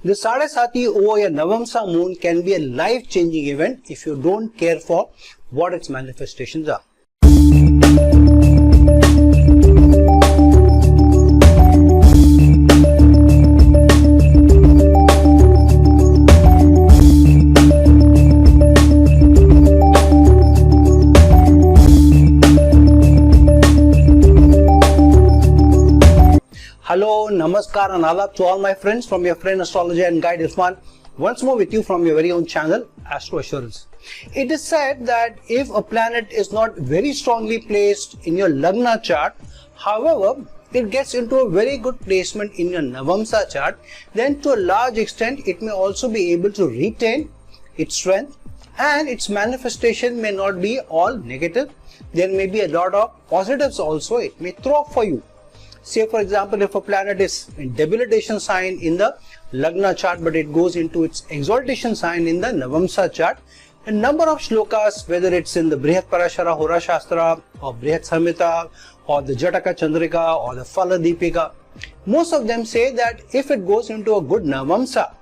The Sade Sati over your Navamsa moon can be a life-changing event if you don't care for what its manifestations are. Hello, Namaskar and Adab to all my friends from your friend astrologer and guide Irfan, once more with you from your very own channel, Astro Assurance. It is said that if a planet is not very strongly placed in your Lagna chart, however, it gets into a very good placement in your Navamsa chart, then to a large extent it may also be able to retain its strength and its manifestation may not be all negative. There may be a lot of positives also it may throw up for you. Say for example, if a planet is in debilitation sign in the Lagna chart but it goes into its exaltation sign in the Navamsa chart, a number of shlokas, whether it's in the Brihat Parashara Hora Shastra or Brihat Samhita or the Jataka Chandrika or the Phala Deepika, most of them say that if it goes into a good Navamsa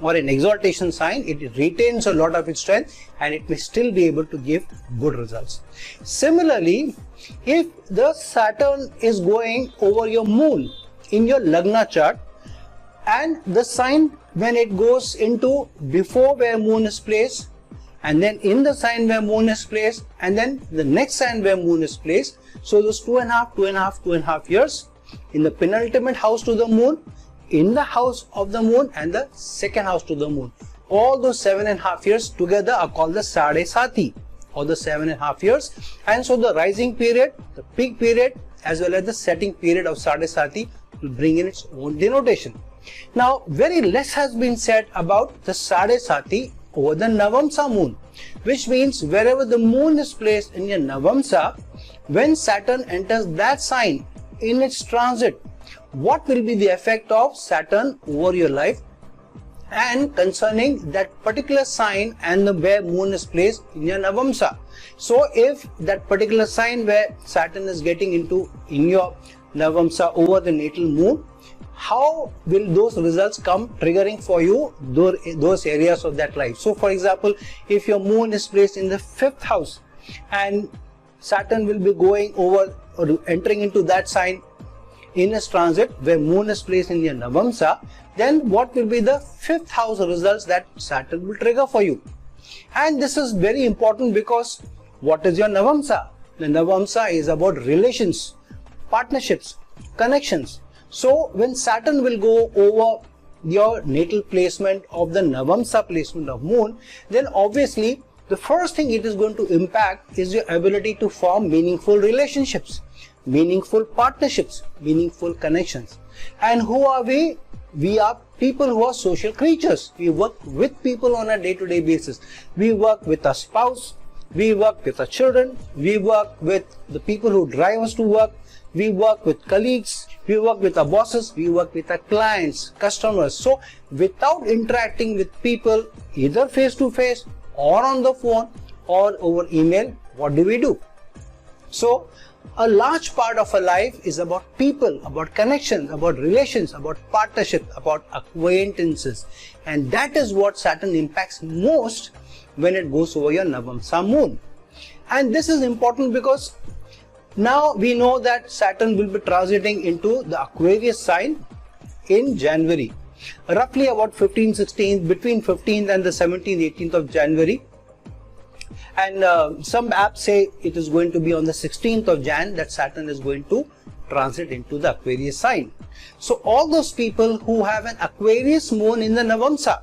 or an exaltation sign, it retains a lot of its strength and it may still be able to give good results. Similarly, if the Saturn is going over your moon in your Lagna chart and the sign when it goes into before where moon is placed and then in the sign where moon is placed and then the next sign where moon is placed, so those 2.5 years in the penultimate house to the moon, in the house of the moon and the second house to the moon, all those 7.5 years together are called the Sade Sati or the 7.5 years, and so the rising period, the peak period as well as the setting period of Sade Sati will bring in its own denotation. Now very less has been said about the Sade Sati over the Navamsa moon, which means wherever the moon is placed in your Navamsa, when Saturn enters that sign in its transit, what will be the effect of Saturn over your life and concerning that particular sign and the where moon is placed in your Navamsa. So if that particular sign where Saturn is getting into in your Navamsa over the natal moon, how will those results come triggering for you those areas of that life? So for example, if your moon is placed in the 5th house and Saturn will be going over or entering into that sign in its transit where moon is placed in your Navamsa, then what will be the 5th house results that Saturn will trigger for you? And this is very important because what is your Navamsa? The Navamsa is about relations, partnerships, connections. So when Saturn will go over your natal placement of the Navamsa placement of moon, then obviously the first thing it is going to impact is your ability to form meaningful relationships, meaningful partnerships, meaningful connections. And who are we? We are people who are social creatures. We work with people on a day-to-day basis. We work with our spouse, we work with our children, we work with the people who drive us to work, we work with colleagues, we work with our bosses, we work with our clients, customers. So without interacting with people either face to face or on the phone or over email, what do? So a large part of our life is about people, about connections, about relations, about partnerships, about acquaintances, and that is what Saturn impacts most when it goes over your Navamsa moon. And this is important because now we know that Saturn will be transiting into the Aquarius sign in January, roughly about 15th, 16th, between 15th and the 17th, 18th of January. And some apps say it is going to be on the 16th of Jan that Saturn is going to transit into the Aquarius sign. So all those people who have an Aquarius moon in the Navamsa,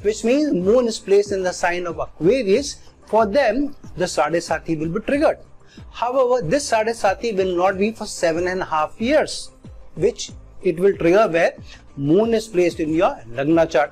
which means moon is placed in the sign of Aquarius, for them the Sade Sati will be triggered. However, this Sade Sati will not be for 7.5 years, which it will trigger where moon is placed in your Lagna chart.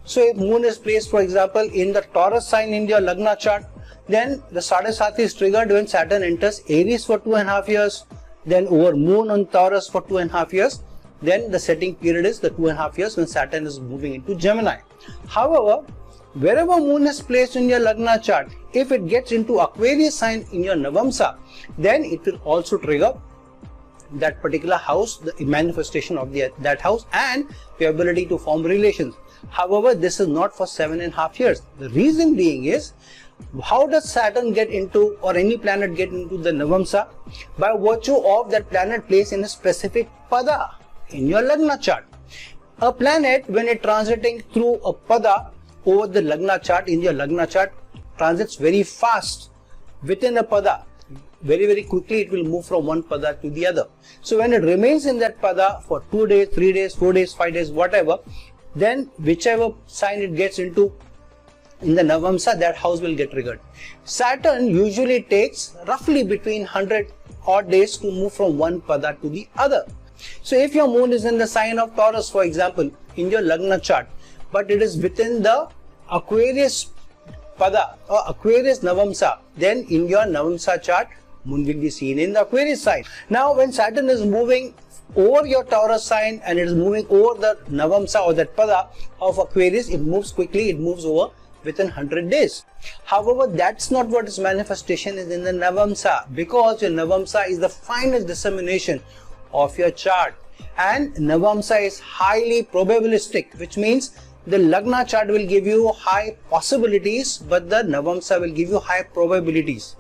So if moon is placed, for example, in the Taurus sign in your Lagna chart, then the Sade Sati is triggered when Saturn enters Aries for 2.5 years, then over moon on Taurus for 2.5 years, then the setting period is the 2.5 years when Saturn is moving into Gemini. However, wherever moon is placed in your Lagna chart, if it gets into Aquarius sign in your Navamsa, then it will also trigger that particular house, the manifestation of that house, and your ability to form relations. However, this is not for 7.5 years. The reason being is, how does Saturn get into, or any planet get into the Navamsa? By virtue of that planet placed in a specific pada in your Lagna chart. A planet, when it transiting through a pada over the Lagna chart, in your Lagna chart, transits very fast within a pada. Very quickly it will move from one pada to the other. So when it remains in that pada for 2 days, 3 days, 4 days, 5 days, whatever, then whichever sign it gets into in the Navamsa, that house will get triggered. Saturn usually takes roughly between 100 odd days to move from one pada to the other. So if your moon is in the sign of Taurus, for example, in your Lagna chart, but it is within the Aquarius pada or Aquarius Navamsa, then in your Navamsa chart, moon will be seen in the Aquarius sign. Now when Saturn is moving over your Taurus sign and it is moving over the Navamsa or that pada of Aquarius, it moves quickly, it moves over within 100 days. However, that's not what its manifestation is in the Navamsa, because your Navamsa is the finest dissemination of your chart, and Navamsa is highly probabilistic, which means the Lagna chart will give you high possibilities, but the Navamsa will give you high probabilities.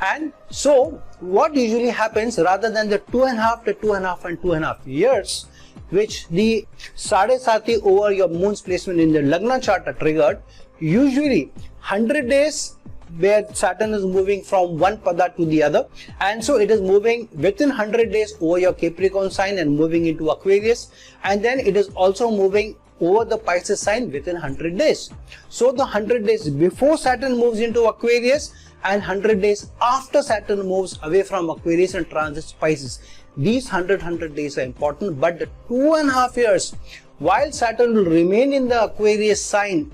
And so what usually happens, rather than the 2.5 to 2.5 and 2.5 years, which the Sade Sati over your moon's placement in the Lagna chart are triggered, usually 100 days where Saturn is moving from one pada to the other, and so it is moving within 100 days over your Capricorn sign and moving into Aquarius, and then it is also moving over the Pisces sign within 100 days. So the 100 days before Saturn moves into Aquarius and 100 days after Saturn moves away from Aquarius and transits Pisces, these 100 days are important. But the 2.5 years while Saturn will remain in the Aquarius sign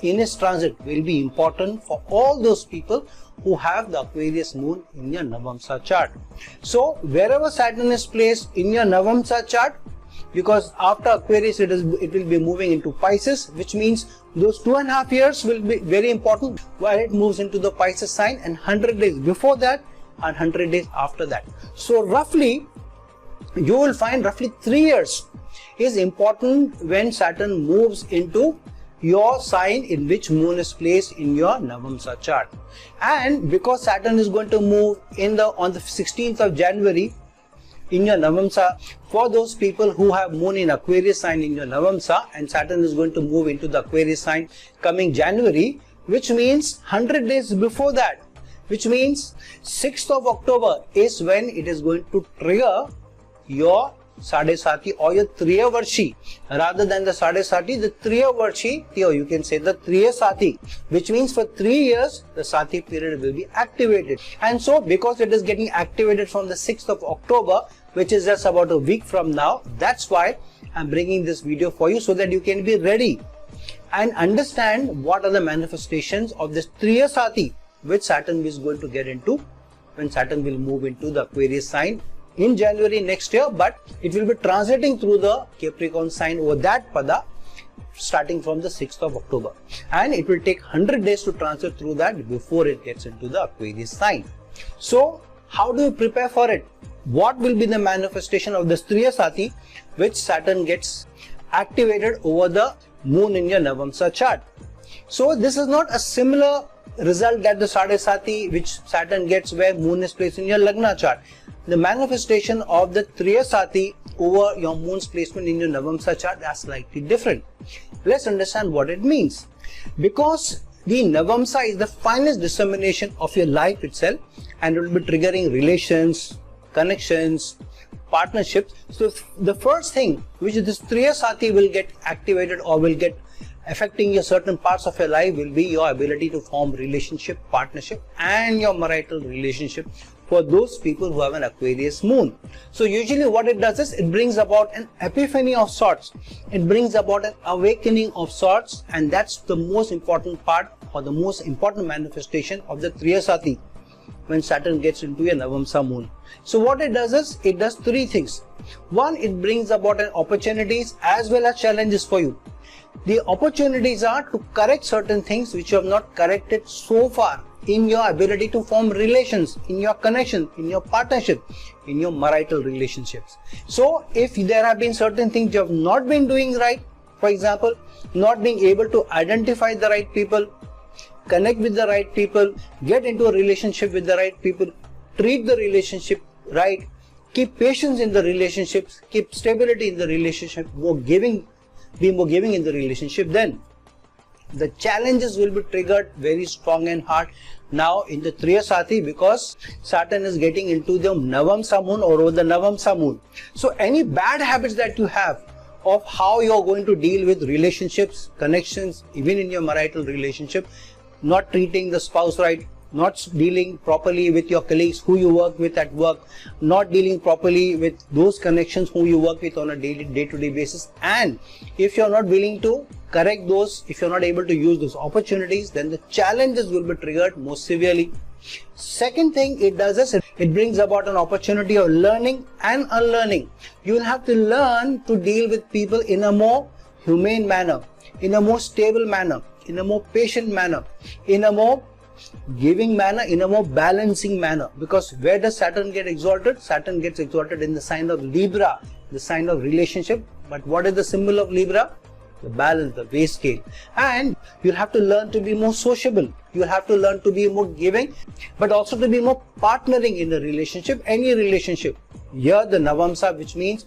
in its transit will be important for all those people who have the Aquarius moon in your Navamsa chart. So wherever Saturn is placed in your Navamsa chart, because after Aquarius it will be moving into Pisces, which means those 2.5 years will be very important while it moves into the Pisces sign, and 100 days before that and 100 days after that. So roughly you will find roughly 3 years is important when Saturn moves into your sign in which moon is placed in your Navamsa chart. And because Saturn is going to move on the 16th of January in your Navamsa, for those people who have moon in Aquarius sign in your Navamsa, and Saturn is going to move into the Aquarius sign coming January, which means 100 days before that, which means 6th of October is when it is going to trigger your Sade Sati or your Triya Varshi. Rather than the Sade Sati, the Triya Varshi, or you can say the Triya Sati, which means for 3 years the Sati period will be activated. And so because it is getting activated from the 6th of October, which is just about a week from now, that's why I'm bringing this video for you, so that you can be ready and understand what are the manifestations of this Triya Sati which Saturn is going to get into when Saturn will move into the Aquarius sign in January next year, but it will be transiting through the Capricorn sign over that pada starting from the 6th of October, and it will take 100 days to transit through that before it gets into the Aquarius sign. So how do you prepare for it? What will be the manifestation of this Triya Sati which Saturn gets activated over the moon in your Navamsa chart? So this is not a similar result that the Sade Sati which Saturn gets where moon is placed in your Lagna chart. The manifestation of the Triya Sati over your moon's placement in your Navamsa chart are slightly different. Let's understand what it means. Because the Navamsa is the finest dissemination of your life itself, and it will be triggering relations, connections, partnerships. So the first thing which this Triya Sati will get activated or will get affecting your certain parts of your life will be your ability to form relationship, partnership, and your marital relationship for those people who have an Aquarius moon. So usually what it does is it brings about an epiphany of sorts. It brings about an awakening of sorts, and that's the most important part or the most important manifestation of the Triya Sati when Saturn gets into your Navamsa moon. So what it does is it does 3 things. One, it brings about an opportunities as well as challenges for you. The opportunities are to correct certain things which you have not corrected so far in your ability to form relations, in your connection, in your partnership, in your marital relationships. So if there have been certain things you have not been doing right, for example, not being able to identify the right people, connect with the right people, get into a relationship with the right people, treat the relationship right, keep patience in the relationships, keep stability in the relationship, be more giving in the relationship, then the challenges will be triggered very strong and hard now in the Sade Sati, because Saturn is getting into the Navamsa moon or over the Navamsa moon. So any bad habits that you have of how you are going to deal with relationships, connections, even in your marital relationship, not treating the spouse right, not dealing properly with your colleagues who you work with at work, not dealing properly with those connections who you work with on a day-to-day basis, and if you're not willing to correct those, if you're not able to use those opportunities, then the challenges will be triggered more severely. Second thing it does is it brings about an opportunity of learning and unlearning. You will have to learn to deal with people in a more humane manner, in a more stable manner, in a more patient manner, in a more giving manner, in a more balancing manner. Because where does Saturn get exalted? Saturn gets exalted in the sign of Libra, the sign of relationship. But what is the symbol of Libra? The balance, the weight scale. And you'll have to learn to be more sociable. You'll have to learn to be more giving, but also to be more partnering in the relationship, any relationship. Here the Navamsa, which means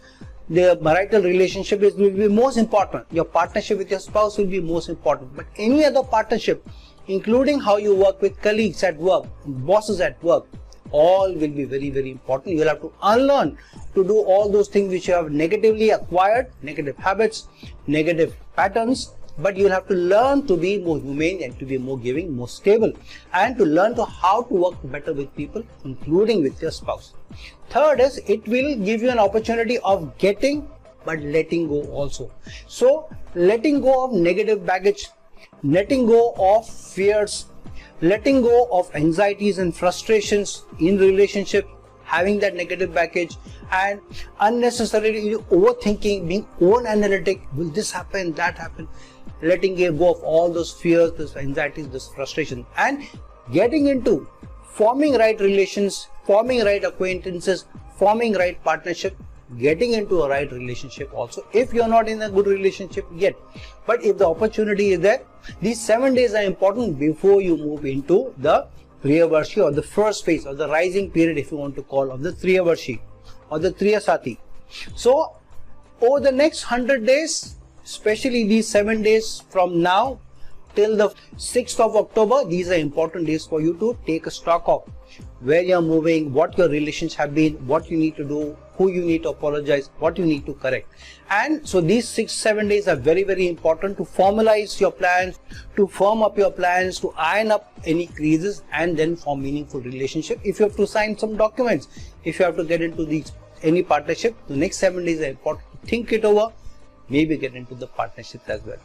the marital relationship will be most important. Your partnership with your spouse will be most important. But any other partnership, including how you work with colleagues at work, bosses at work, all will be very, very important. You'll have to unlearn to do all those things which you have negatively acquired, negative habits, negative patterns, but you'll have to learn to be more humane and to be more giving, more stable, and to learn to how to work better with people, including with your spouse. Third is it will give you an opportunity of getting but letting go also. So letting go of negative baggage, letting go of fears, letting go of anxieties and frustrations in relationship, having that negative baggage, and unnecessarily overthinking, being over-analytic, will this happen, that happen, letting go of all those fears, those anxieties, those frustrations, and getting into forming right relations, forming right acquaintances, forming right partnership, getting into a right relationship also, if you're not in a good relationship yet. But if the opportunity is there, these 7 days are important before you move into the Triyavarshi, or the first phase, or the rising period, if you want to call, of the Triyavarshi or the Sade Sati. So over the next 100 days, especially these 7 days from now till the 6th of October, these are important days for you to take a stock of where you're moving, what your relations have been, what you need to do, who you need to apologize, what you need to correct. And so these 6-7 days are very, very important to formalize your plans, to firm up your plans, to iron up any creases, and then form meaningful relationship. If you have to sign some documents, if you have to get into any partnership, the next 7 days are important to think it over, maybe get into the partnerships as well.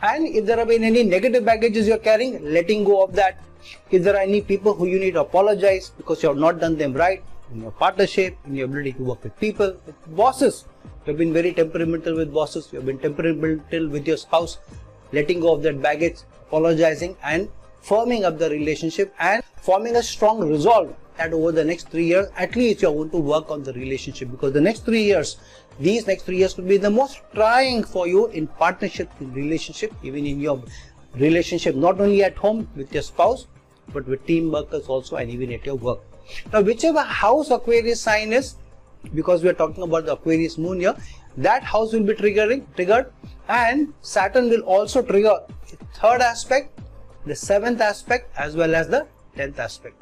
And if there have been any negative baggages you're carrying, letting go of that. If there are any people who you need to apologize because you have not done them right in your partnership, in your ability to work with people, with bosses, you have been very temperamental with bosses, you have been temperamental with your spouse, letting go of that baggage, apologizing, and firming up the relationship, and forming a strong resolve that over the next 3 years, at least you're going to work on the relationship, because the next 3 years, these next 3 years will be the most trying for you in partnership, in relationship, even in your relationship, not only at home with your spouse, but with team workers also, and even at your work. Now, whichever house Aquarius sign is, because we are talking about the Aquarius moon here, that house will be triggered, and Saturn will also trigger the 3rd aspect, the 7th aspect, as well as the 10th aspect.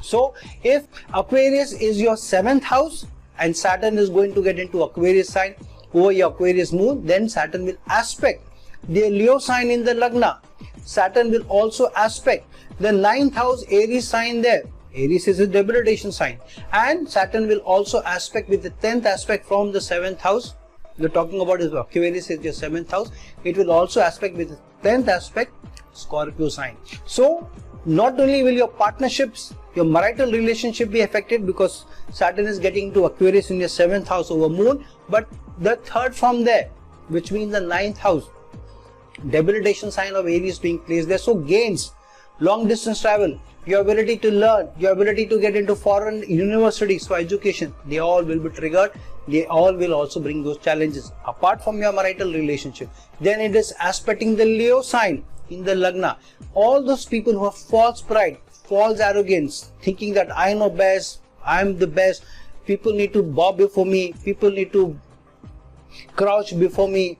So if Aquarius is your 7th house and Saturn is going to get into Aquarius sign over your Aquarius moon, then Saturn will aspect the Leo sign in the Lagna. Saturn will also aspect the 9th house Aries sign there. Aries is a debilitation sign, and Saturn will also aspect with the 10th aspect from the 7th house. We're talking about is Aquarius is your 7th house. It will also aspect with the 10th aspect Scorpio sign. So not only will your partnerships, your marital relationship be affected because Saturn is getting into Aquarius in your 7th house over moon, but the 3rd from there, which means the 9th house, debilitation sign of Aries being placed there. So gains, long distance travel, your ability to learn, your ability to get into foreign universities for education, they all will be triggered. They all will also bring those challenges apart from your marital relationship. Then it is aspecting the Leo sign in the Lagna. All those people who have false pride, false arrogance, thinking that I know best, I'm the best, people need to bow before me, people need to crouch before me,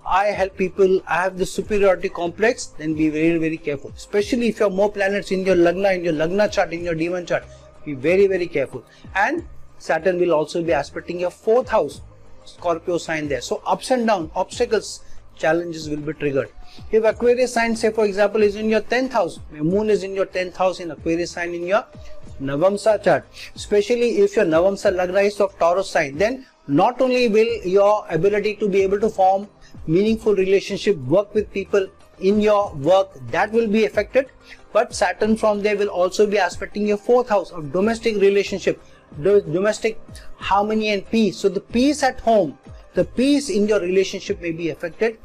I help people, I have the superiority complex, then be very, very careful. Especially if you have more planets in your Lagna chart, in your demon chart, be very, very careful. And Saturn will also be aspecting your 4th house, Scorpio sign there. So ups and downs, obstacles, challenges will be triggered. If Aquarius sign, say for example, is in your 10th house, your moon is in your 10th house in Aquarius sign in your Navamsa chart, especially if your Navamsa Lagna is of Taurus sign, then not only will your ability to be able to form meaningful relationship, work with people in your work, that will be affected, but Saturn from there will also be aspecting your 4th house of domestic relationship, domestic harmony and peace. So the peace at home, the peace in your relationship may be affected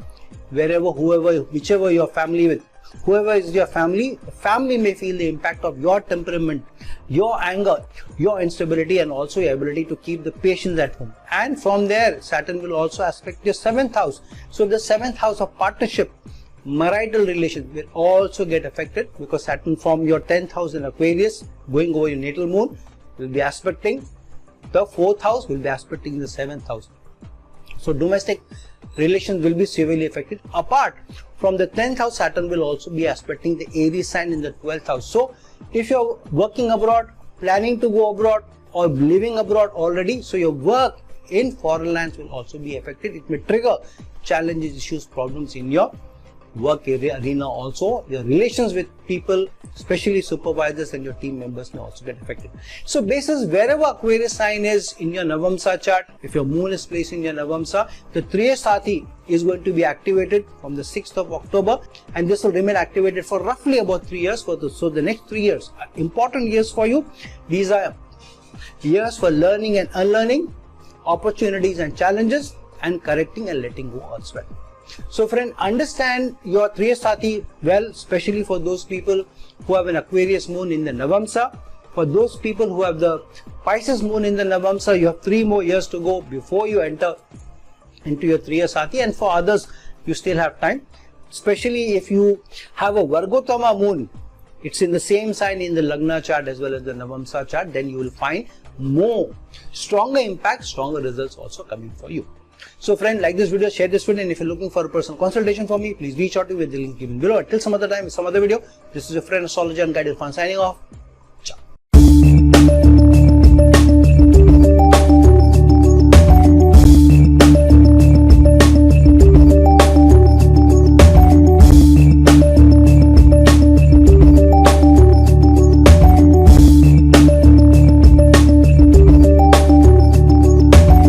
wherever, whoever, whichever your family with. Whoever is your family, the family may feel the impact of your temperament, your anger, your instability, and also your ability to keep the patience at home. And from there, Saturn will also aspect your 7th house. So the 7th house of partnership, marital relations will also get affected, because Saturn from your 10th house in Aquarius, going over your natal moon, will be aspecting the 4th house, will be aspecting the 7th house. So domestic relations will be severely affected. Apart from the 10th house, Saturn will also be aspecting the Aries sign in the 12th house. So if you're working abroad, planning to go abroad, or living abroad already, so your work in foreign lands will also be affected. It may trigger challenges, issues, problems in your work area arena. Also your relations with people, especially supervisors and your team members, may also get affected. So basis wherever Aquarius sign is in your Navamsa chart, if your moon is placed in your Navamsa, the Sade Sati is going to be activated from the 6th of October, and this will remain activated for roughly about 3 years. So the next 3 years are important years for you. These are years for learning and unlearning, opportunities and challenges, and correcting and letting go as well. So friend, understand your Sade Sati well, especially for those people who have an Aquarius moon in the Navamsa. For those people who have the Pisces moon in the Navamsa, you have 3 more years to go before you enter into your Sade Sati, and for others you still have time. Especially if you have a Vargotama moon, it's in the same sign in the Lagna chart as well as the Navamsa chart, then you will find more stronger impact, stronger results also coming for you. So friend, like this video, share this video, and if you're looking for a personal consultation for me, please reach out to me with the link given below. Until some other time, with some other video, this is your friend astrologer and guide Irfan signing off.